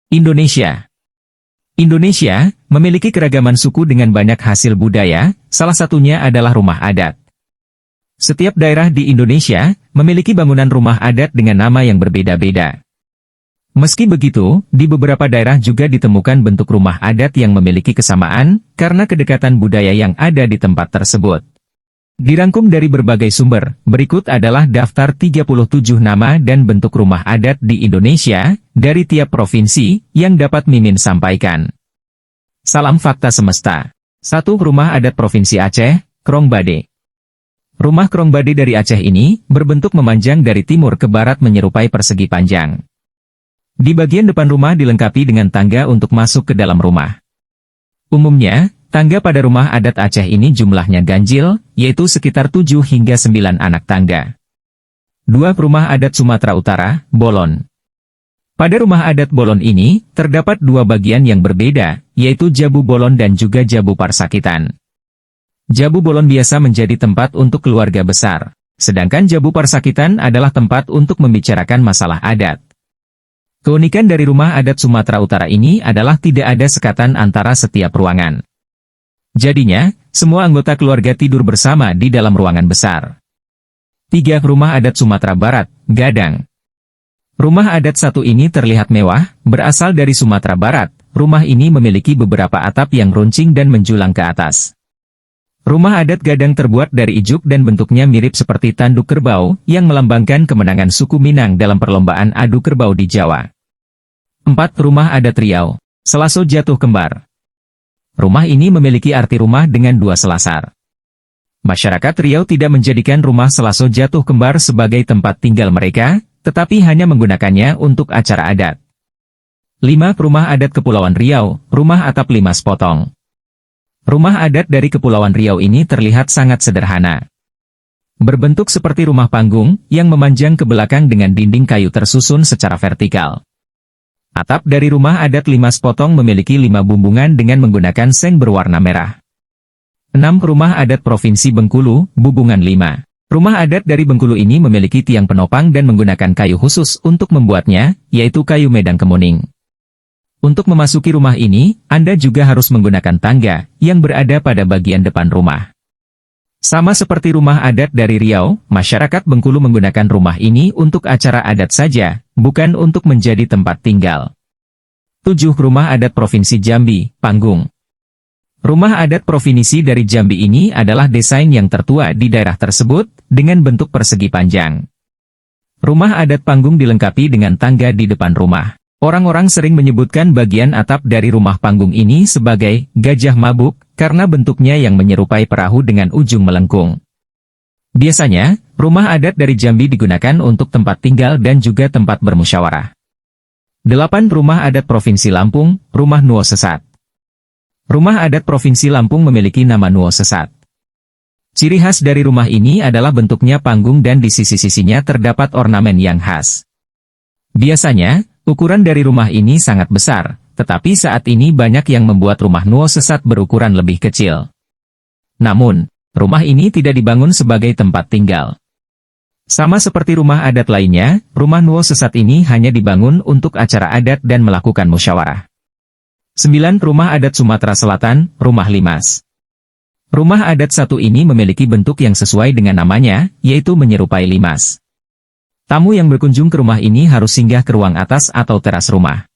Indonesia. Indonesia memiliki keragaman suku dengan banyak hasil budaya, salah satunya adalah rumah adat. Setiap daerah di Indonesia memiliki bangunan rumah adat dengan nama yang berbeda-beda. Meski begitu, di beberapa daerah juga ditemukan bentuk rumah adat yang memiliki kesamaan karena kedekatan budaya yang ada di tempat tersebut. Dirangkum dari berbagai sumber, berikut adalah daftar 37 nama dan bentuk rumah adat di Indonesia, dari tiap provinsi, yang dapat Mimin sampaikan. Salam Fakta Semesta. 1. Rumah adat Provinsi Aceh, Krongbade. Rumah Krongbade dari Aceh ini, berbentuk memanjang dari timur ke barat menyerupai persegi panjang. Di bagian depan rumah dilengkapi dengan tangga untuk masuk ke dalam rumah. Umumnya, tangga pada rumah adat Aceh ini jumlahnya ganjil, yaitu sekitar 7 hingga 9 anak tangga. 2. Rumah adat Sumatera Utara, Bolon. Pada rumah adat Bolon ini, terdapat dua bagian yang berbeda, yaitu Jabu Bolon dan juga Jabu Parsakitan. Jabu Bolon biasa menjadi tempat untuk keluarga besar, sedangkan Jabu Parsakitan adalah tempat untuk membicarakan masalah adat. Keunikan dari rumah adat Sumatera Utara ini adalah tidak ada sekatan antara setiap ruangan. Jadinya, semua anggota keluarga tidur bersama di dalam ruangan besar. 3. Rumah adat Sumatera Barat, Gadang. Rumah adat satu ini terlihat mewah, berasal dari Sumatera Barat. Rumah ini memiliki beberapa atap yang runcing dan menjulang ke atas. Rumah adat Gadang terbuat dari ijuk dan bentuknya mirip seperti tanduk kerbau, yang melambangkan kemenangan suku Minang dalam perlombaan adu kerbau di Jawa. 4. Rumah adat Riau, Selaso Jatuh Kembar. Rumah ini memiliki arti rumah dengan dua selasar. Masyarakat Riau tidak menjadikan rumah Selaso Jatuh Kembar sebagai tempat tinggal mereka, tetapi hanya menggunakannya untuk acara adat. 5. Rumah adat Kepulauan Riau, Rumah Atap 5 Sepotong. Rumah adat dari Kepulauan Riau ini terlihat sangat sederhana. Berbentuk seperti rumah panggung, yang memanjang ke belakang dengan dinding kayu tersusun secara vertikal. Atap dari rumah adat 5 Sepotong memiliki 5 bumbungan dengan menggunakan seng berwarna merah. 6. Rumah adat Provinsi Bengkulu, Bubungan 5. Rumah adat dari Bengkulu ini memiliki tiang penopang dan menggunakan kayu khusus untuk membuatnya, yaitu kayu medang kemuning. Untuk memasuki rumah ini, Anda juga harus menggunakan tangga, yang berada pada bagian depan rumah. Sama seperti rumah adat dari Riau, masyarakat Bengkulu menggunakan rumah ini untuk acara adat saja, bukan untuk menjadi tempat tinggal. 7. Rumah adat Provinsi Jambi, Panggung. Rumah adat provinsi dari Jambi ini adalah desain yang tertua di daerah tersebut, dengan bentuk persegi panjang. Rumah adat Panggung dilengkapi dengan tangga di depan rumah. Orang-orang sering menyebutkan bagian atap dari rumah panggung ini sebagai gajah mabuk, karena bentuknya yang menyerupai perahu dengan ujung melengkung. Biasanya, rumah adat dari Jambi digunakan untuk tempat tinggal dan juga tempat bermusyawarah. 8. Rumah adat Provinsi Lampung, Rumah Nuo Sesat. Rumah adat Provinsi Lampung memiliki nama Nuo Sesat. Ciri khas dari rumah ini adalah bentuknya panggung dan di sisi-sisinya terdapat ornamen yang khas. Biasanya, ukuran dari rumah ini sangat besar, tetapi saat ini banyak yang membuat rumah Nuo Sesat berukuran lebih kecil. Namun, rumah ini tidak dibangun sebagai tempat tinggal. Sama seperti rumah adat lainnya, rumah Nuo Sesat ini hanya dibangun untuk acara adat dan melakukan musyawarah. 9. Rumah adat Sumatera Selatan, Rumah Limas. Rumah adat satu ini memiliki bentuk yang sesuai dengan namanya, yaitu menyerupai limas. Tamu yang berkunjung ke rumah ini harus singgah ke ruang atas atau teras rumah.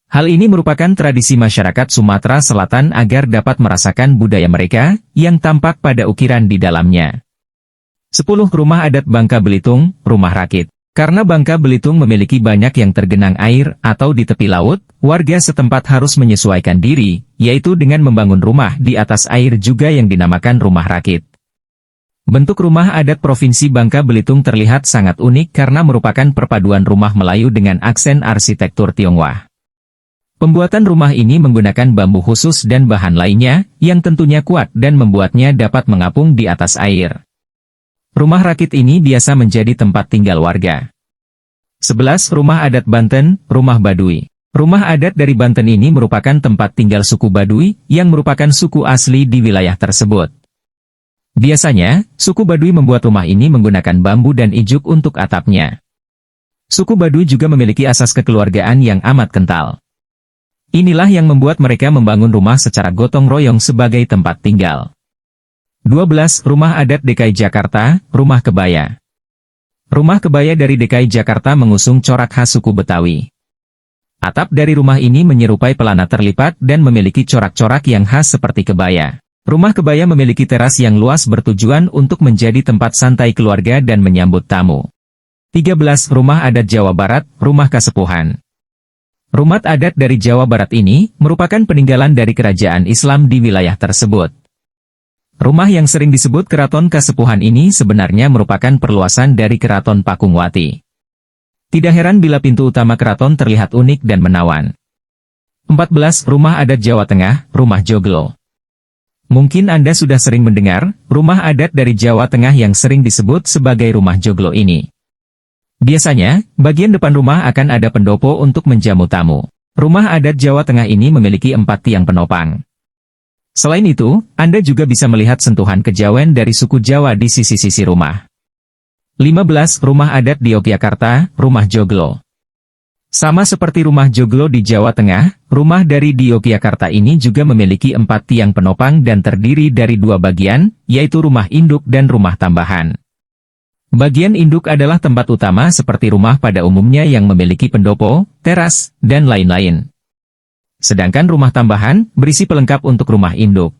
Hal ini merupakan tradisi masyarakat Sumatera Selatan agar dapat merasakan budaya mereka, yang tampak pada ukiran di dalamnya. 10. Rumah adat Bangka Belitung, Rumah Rakit. Karena Bangka Belitung memiliki banyak yang tergenang air atau di tepi laut, warga setempat harus menyesuaikan diri, yaitu dengan membangun rumah di atas air juga yang dinamakan rumah rakit. Bentuk rumah adat Provinsi Bangka Belitung terlihat sangat unik karena merupakan perpaduan rumah Melayu dengan aksen arsitektur Tionghoa. Pembuatan rumah ini menggunakan bambu khusus dan bahan lainnya, yang tentunya kuat dan membuatnya dapat mengapung di atas air. Rumah rakit ini biasa menjadi tempat tinggal warga. 11. Rumah adat Banten, Rumah Baduy. Rumah adat dari Banten ini merupakan tempat tinggal suku Baduy, yang merupakan suku asli di wilayah tersebut. Biasanya, suku Baduy membuat rumah ini menggunakan bambu dan ijuk untuk atapnya. Suku Baduy juga memiliki asas kekeluargaan yang amat kental. Inilah yang membuat mereka membangun rumah secara gotong royong sebagai tempat tinggal. 12. Rumah adat DKI Jakarta, Rumah Kebaya. Rumah kebaya dari DKI Jakarta mengusung corak khas suku Betawi. Atap dari rumah ini menyerupai pelana terlipat dan memiliki corak-corak yang khas seperti kebaya. Rumah kebaya memiliki teras yang luas bertujuan untuk menjadi tempat santai keluarga dan menyambut tamu. 13. Rumah adat Jawa Barat, Rumah Kasepuhan. Rumah adat dari Jawa Barat ini merupakan peninggalan dari kerajaan Islam di wilayah tersebut. Rumah yang sering disebut Keraton Kasepuhan ini sebenarnya merupakan perluasan dari Keraton Pakungwati. Tidak heran bila pintu utama keraton terlihat unik dan menawan. 14. Rumah adat Jawa Tengah, Rumah Joglo. Mungkin Anda sudah sering mendengar rumah adat dari Jawa Tengah yang sering disebut sebagai Rumah Joglo ini. Biasanya, bagian depan rumah akan ada pendopo untuk menjamu tamu. Rumah adat Jawa Tengah ini memiliki 4 tiang penopang. Selain itu, Anda juga bisa melihat sentuhan kejawen dari suku Jawa di sisi-sisi rumah. 15. Rumah adat di Yogyakarta, Rumah Joglo. Sama seperti Rumah Joglo di Jawa Tengah, rumah dari di Yogyakarta ini juga memiliki 4 tiang penopang dan terdiri dari 2 bagian, yaitu rumah induk dan rumah tambahan. Bagian induk adalah tempat utama seperti rumah pada umumnya yang memiliki pendopo, teras, dan lain-lain. Sedangkan rumah tambahan berisi pelengkap untuk rumah induk.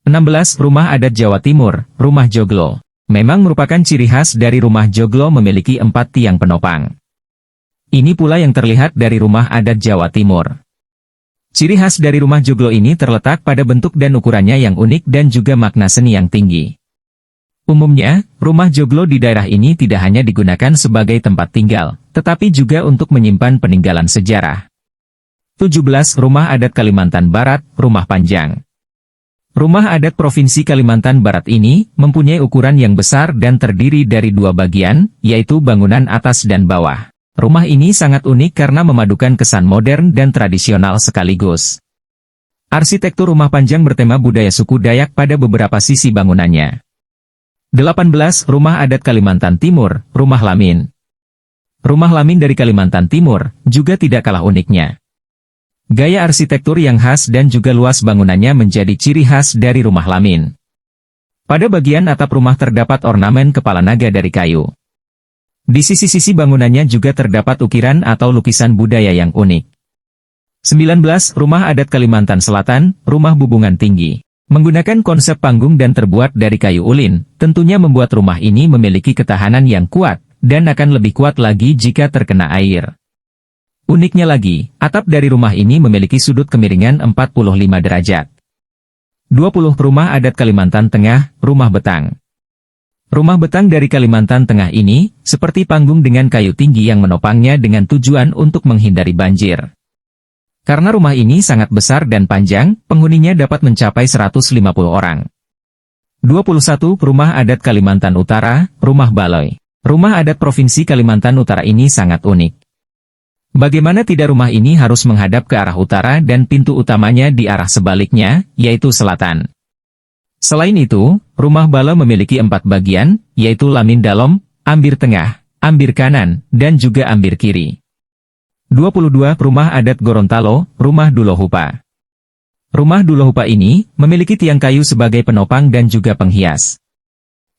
16. Rumah adat Jawa Timur, Rumah Joglo. Memang merupakan ciri khas dari Rumah Joglo memiliki 4 tiang penopang. Ini pula yang terlihat dari rumah adat Jawa Timur. Ciri khas dari Rumah Joglo ini terletak pada bentuk dan ukurannya yang unik dan juga makna seni yang tinggi. Umumnya, rumah joglo di daerah ini tidak hanya digunakan sebagai tempat tinggal, tetapi juga untuk menyimpan peninggalan sejarah. 17. Rumah adat Kalimantan Barat, Rumah Panjang. Rumah adat Provinsi Kalimantan Barat ini mempunyai ukuran yang besar dan terdiri dari 2 bagian, yaitu bangunan atas dan bawah. Rumah ini sangat unik karena memadukan kesan modern dan tradisional sekaligus. Arsitektur rumah panjang bertema budaya suku Dayak pada beberapa sisi bangunannya. 18. Rumah adat Kalimantan Timur, Rumah Lamin. Rumah Lamin dari Kalimantan Timur juga tidak kalah uniknya. Gaya arsitektur yang khas dan juga luas bangunannya menjadi ciri khas dari Rumah Lamin. Pada bagian atap rumah terdapat ornamen kepala naga dari kayu. Di sisi-sisi bangunannya juga terdapat ukiran atau lukisan budaya yang unik. 19. Rumah adat Kalimantan Selatan, Rumah Bubungan Tinggi. Menggunakan konsep panggung dan terbuat dari kayu ulin, tentunya membuat rumah ini memiliki ketahanan yang kuat, dan akan lebih kuat lagi jika terkena air. Uniknya lagi, atap dari rumah ini memiliki sudut kemiringan 45 derajat. 20. Rumah adat Kalimantan Tengah, Rumah Betang. Rumah betang dari Kalimantan Tengah ini, seperti panggung dengan kayu tinggi yang menopangnya dengan tujuan untuk menghindari banjir. Karena rumah ini sangat besar dan panjang, penghuninya dapat mencapai 150 orang. 21. Rumah adat Kalimantan Utara, Rumah Baloi. Rumah adat Provinsi Kalimantan Utara ini sangat unik. Bagaimana tidak rumah ini harus menghadap ke arah utara dan pintu utamanya di arah sebaliknya, yaitu selatan. Selain itu, rumah Baloi memiliki 4 bagian, yaitu lamin dalam, ambir tengah, ambir kanan, dan juga ambir kiri. 22. Rumah adat Gorontalo, Rumah Dulohupa. Rumah Dulohupa ini memiliki tiang kayu sebagai penopang dan juga penghias.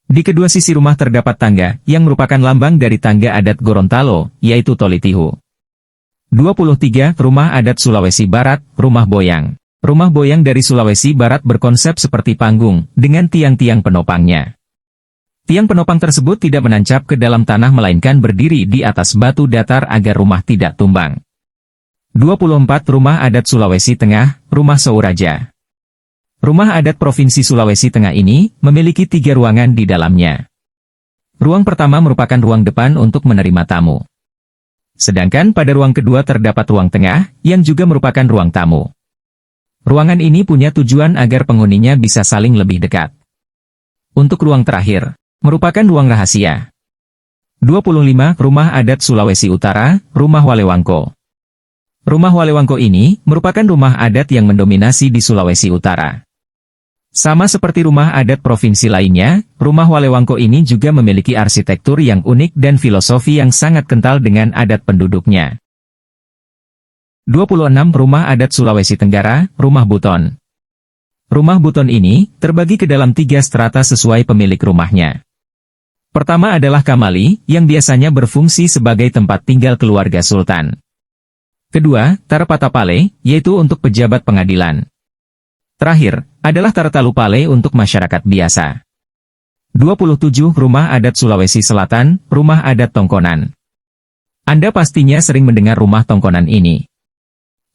Di kedua sisi rumah terdapat tangga, yang merupakan lambang dari tangga adat Gorontalo, yaitu Tolitihu. 23. Rumah adat Sulawesi Barat, Rumah Boyang. Rumah Boyang dari Sulawesi Barat berkonsep seperti panggung, dengan tiang-tiang penopangnya. Tiang penopang tersebut tidak menancap ke dalam tanah melainkan berdiri di atas batu datar agar rumah tidak tumbang. 24. Rumah adat Sulawesi Tengah, Rumah Souraja. Rumah adat Provinsi Sulawesi Tengah ini memiliki 3 ruangan di dalamnya. Ruang pertama merupakan ruang depan untuk menerima tamu. Sedangkan pada ruang kedua terdapat ruang tengah, yang juga merupakan ruang tamu. Ruangan ini punya tujuan agar penghuninya bisa saling lebih dekat. Untuk ruang terakhir, merupakan ruang rahasia. 25. Rumah adat Sulawesi Utara, Rumah Walewangko. Rumah Walewangko ini merupakan rumah adat yang mendominasi di Sulawesi Utara. Sama seperti rumah adat provinsi lainnya, rumah Walewangko ini juga memiliki arsitektur yang unik dan filosofi yang sangat kental dengan adat penduduknya. 26 Rumah Adat Sulawesi Tenggara, Rumah Buton. Rumah Buton ini terbagi ke dalam 3 strata sesuai pemilik rumahnya. Pertama adalah Kamali, yang biasanya berfungsi sebagai tempat tinggal keluarga sultan. Kedua, Tarapatapale, yaitu untuk pejabat pengadilan. Terakhir, adalah Tartalupale untuk masyarakat biasa. 27 Rumah Adat Sulawesi Selatan, Rumah Adat Tongkonan. Anda pastinya sering mendengar rumah Tongkonan ini.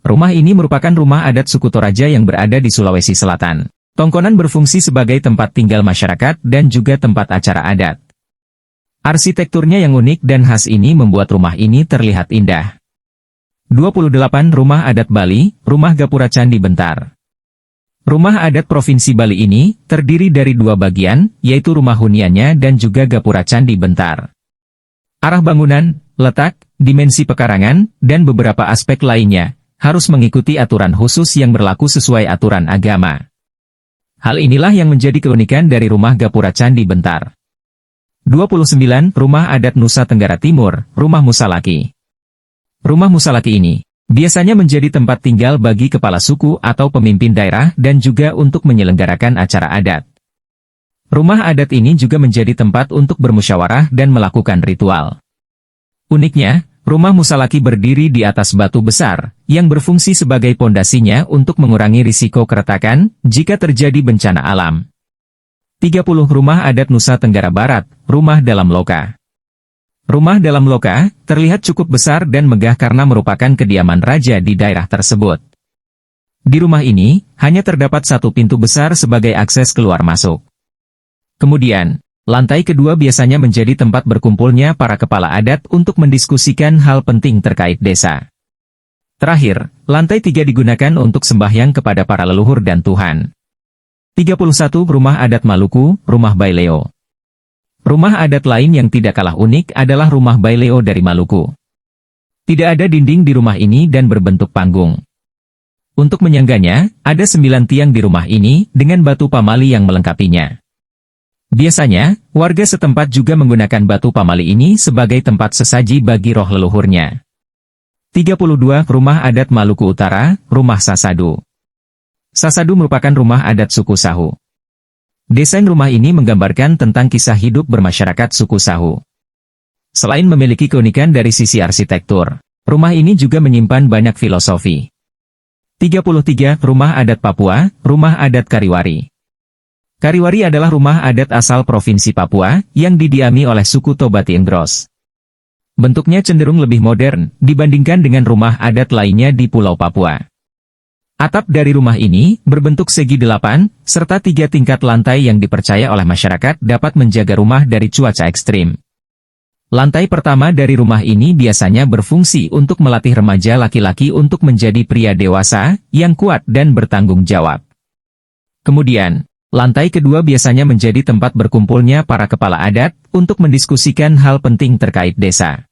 Rumah ini merupakan rumah adat suku Toraja yang berada di Sulawesi Selatan. Tongkonan berfungsi sebagai tempat tinggal masyarakat dan juga tempat acara adat. Arsitekturnya yang unik dan khas ini membuat rumah ini terlihat indah. 28 Rumah Adat Bali, Rumah Gapura Candi Bentar. Rumah adat Provinsi Bali ini terdiri dari 2 bagian, yaitu rumah huniannya dan juga Gapura Candi Bentar. Arah bangunan, letak, dimensi pekarangan, dan beberapa aspek lainnya harus mengikuti aturan khusus yang berlaku sesuai aturan agama. Hal inilah yang menjadi keunikan dari rumah Gapura Candi Bentar. 29 Rumah Adat Nusa Tenggara Timur, Rumah Musalaki. Rumah Musalaki ini biasanya menjadi tempat tinggal bagi kepala suku atau pemimpin daerah dan juga untuk menyelenggarakan acara adat. Rumah adat ini juga menjadi tempat untuk bermusyawarah dan melakukan ritual. Uniknya, rumah Musalaki berdiri di atas batu besar, yang berfungsi sebagai pondasinya untuk mengurangi risiko keretakan jika terjadi bencana alam. 30 Rumah Adat Nusa Tenggara Barat, Rumah Dalam Loka. Rumah Dalam Loka terlihat cukup besar dan megah karena merupakan kediaman raja di daerah tersebut. Di rumah ini, hanya terdapat 1 pintu besar sebagai akses keluar masuk. Kemudian, lantai kedua biasanya menjadi tempat berkumpulnya para kepala adat untuk mendiskusikan hal penting terkait desa. Terakhir, lantai 3 digunakan untuk sembahyang kepada para leluhur dan Tuhan. 31 Rumah Adat Maluku, Rumah Baileo. Rumah adat lain yang tidak kalah unik adalah Rumah Baileo dari Maluku. Tidak ada dinding di rumah ini dan berbentuk panggung. Untuk menyangganya, ada 9 tiang di rumah ini dengan batu pamali yang melengkapinya. Biasanya, warga setempat juga menggunakan batu pamali ini sebagai tempat sesaji bagi roh leluhurnya. 32 Rumah Adat Maluku Utara, Rumah Sasadu. Sasadu merupakan rumah adat suku Sahu. Desain rumah ini menggambarkan tentang kisah hidup bermasyarakat suku Sahu. Selain memiliki keunikan dari sisi arsitektur, rumah ini juga menyimpan banyak filosofi. 33 Rumah Adat Papua, Rumah Adat Kariwari. Kariwari adalah rumah adat asal Provinsi Papua yang didiami oleh suku Tobati Enggros. Bentuknya cenderung lebih modern dibandingkan dengan rumah adat lainnya di Pulau Papua. Atap dari rumah ini berbentuk segi 8, serta 3 tingkat lantai yang dipercaya oleh masyarakat dapat menjaga rumah dari cuaca ekstrim. Lantai pertama dari rumah ini biasanya berfungsi untuk melatih remaja laki-laki untuk menjadi pria dewasa, yang kuat dan bertanggung jawab. Kemudian, lantai kedua biasanya menjadi tempat berkumpulnya para kepala adat untuk mendiskusikan hal penting terkait desa.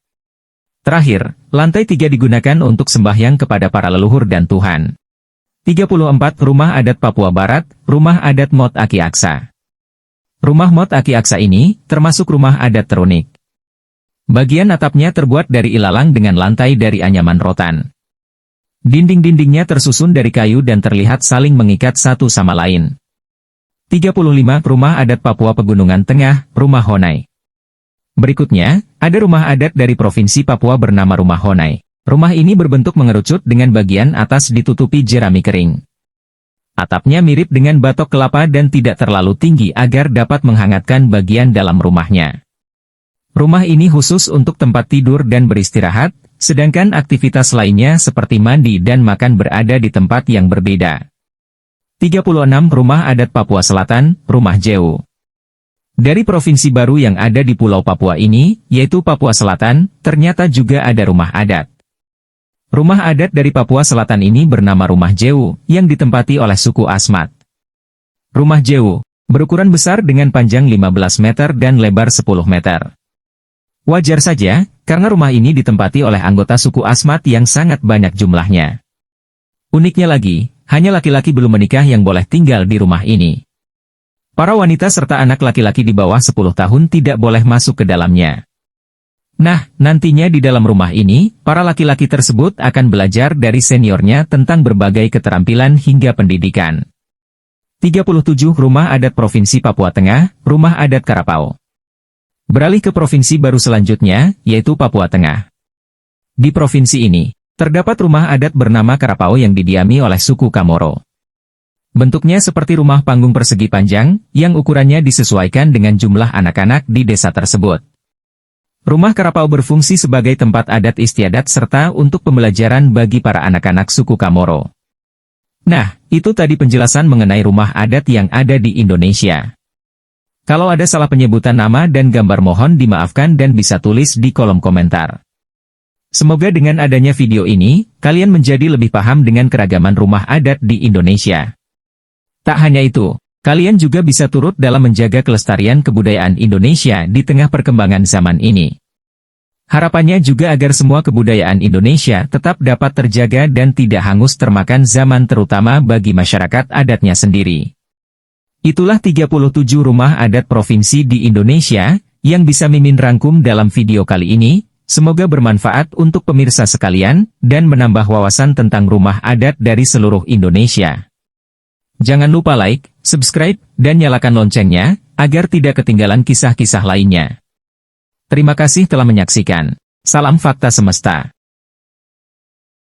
Terakhir, lantai 3 digunakan untuk sembahyang kepada para leluhur dan Tuhan. 34 Rumah Adat Papua Barat, Rumah Adat Mot Aki Aksa. Rumah Mot Aki Aksa ini termasuk rumah adat terunik. Bagian atapnya terbuat dari ilalang dengan lantai dari anyaman rotan. Dinding-dindingnya tersusun dari kayu dan terlihat saling mengikat satu sama lain. 35 Rumah Adat Papua Pegunungan Tengah, Rumah Honai. Berikutnya, ada rumah adat dari Provinsi Papua bernama Rumah Honai. Rumah ini berbentuk mengerucut dengan bagian atas ditutupi jerami kering. Atapnya mirip dengan batok kelapa dan tidak terlalu tinggi agar dapat menghangatkan bagian dalam rumahnya. Rumah ini khusus untuk tempat tidur dan beristirahat, sedangkan aktivitas lainnya seperti mandi dan makan berada di tempat yang berbeda. 36 Rumah Adat Papua Selatan, Rumah Jeu. Dari provinsi baru yang ada di Pulau Papua ini, yaitu Papua Selatan, ternyata juga ada rumah adat. Rumah adat dari Papua Selatan ini bernama Rumah Jeu, yang ditempati oleh suku Asmat. Rumah Jeu berukuran besar dengan panjang 15 meter dan lebar 10 meter. Wajar saja, karena rumah ini ditempati oleh anggota suku Asmat yang sangat banyak jumlahnya. Uniknya lagi, hanya laki-laki belum menikah yang boleh tinggal di rumah ini. Para wanita serta anak laki-laki di bawah 10 tahun tidak boleh masuk ke dalamnya. Nah, nantinya di dalam rumah ini, para laki-laki tersebut akan belajar dari seniornya tentang berbagai keterampilan hingga pendidikan. 37 Rumah Adat Provinsi Papua Tengah, Rumah Adat Karapau. Beralih ke provinsi baru selanjutnya, yaitu Papua Tengah. Di provinsi ini, terdapat rumah adat bernama Karapau yang didiami oleh suku Kamoro. Bentuknya seperti rumah panggung persegi panjang, yang ukurannya disesuaikan dengan jumlah anak-anak di desa tersebut. Rumah Karapau berfungsi sebagai tempat adat istiadat serta untuk pembelajaran bagi para anak-anak suku Kamoro. Nah, itu tadi penjelasan mengenai rumah adat yang ada di Indonesia. Kalau ada salah penyebutan nama dan gambar mohon dimaafkan dan bisa tulis di kolom komentar. Semoga dengan adanya video ini, kalian menjadi lebih paham dengan keragaman rumah adat di Indonesia. Tak hanya itu, kalian juga bisa turut dalam menjaga kelestarian kebudayaan Indonesia di tengah perkembangan zaman ini. Harapannya juga agar semua kebudayaan Indonesia tetap dapat terjaga dan tidak hangus termakan zaman terutama bagi masyarakat adatnya sendiri. Itulah 37 rumah adat provinsi di Indonesia, yang bisa Mimin rangkum dalam video kali ini. Semoga bermanfaat untuk pemirsa sekalian, dan menambah wawasan tentang rumah adat dari seluruh Indonesia. Jangan lupa like, subscribe, dan nyalakan loncengnya, agar tidak ketinggalan kisah-kisah lainnya. Terima kasih telah menyaksikan. Salam Fakta Semesta.